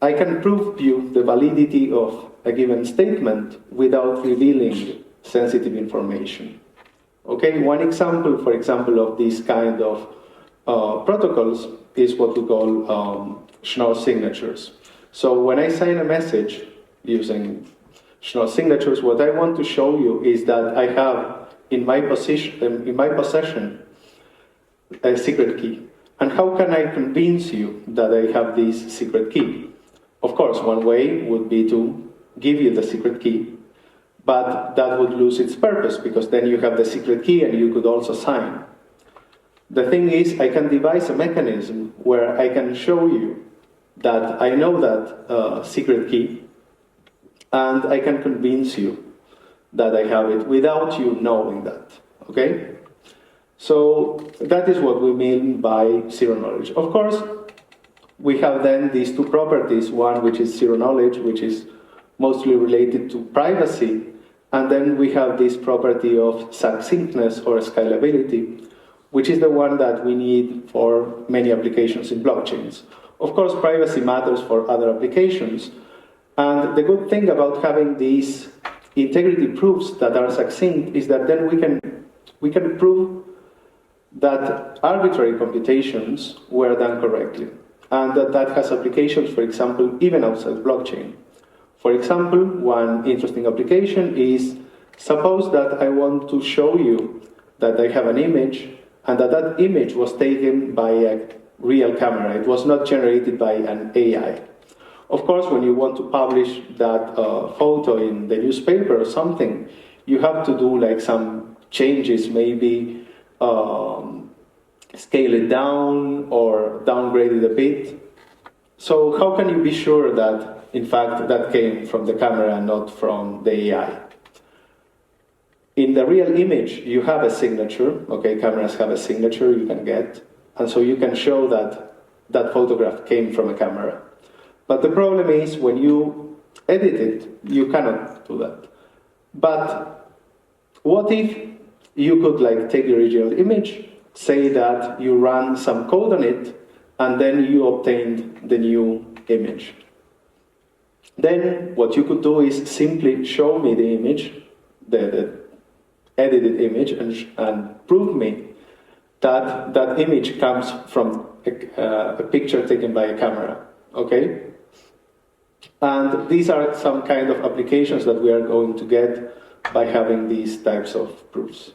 I can prove you the validity of a given statement without revealing sensitive information. Okay, one example, for example, of this kind of protocols is what we call Schnorr signatures. So when I sign a message using Schnorr signatures, what I want to show you is that I have in my possession a secret key. And how can I convince you that I have this secret key? Of course, one way would be to give you the secret key, but that would lose its purpose because then you have the secret key and you could also sign. The thing is, I can devise a mechanism where I can show you that I know that secret key and I can convince you that I have it without you knowing that, okay? So that is what we mean by zero knowledge. Of course, we have then these two properties, one which is zero knowledge, which is mostly related to privacy, and then we have this property of succinctness or scalability, which is the one that we need for many applications in blockchains. Of course, privacy matters for other applications, and the good thing about having these integrity proofs that are succinct is that then we can prove that arbitrary computations were done correctly, and that has applications, for example, even outside blockchain. For example, one interesting application is, suppose that I want to show you that I have an image and that image was taken by a real camera. It was not generated by an AI. Of course, when you want to publish that photo in the newspaper or something, you have to do like some changes, maybe scale it down or downgrade it a bit. So how can you be sure that, in fact, that came from the camera and not from the AI? In the real image, you have a signature. Okay, cameras have a signature you can get. And so you can show that that photograph came from a camera. But the problem is when you edit it, you cannot do that. But what if you could like take the original image, say that you run some code on it, and then you obtained the new image. Then what you could do is simply show me the image, the edited image, and prove me that that image comes from a picture taken by a camera, okay? And these are some kind of applications that we are going to get by having these types of proofs.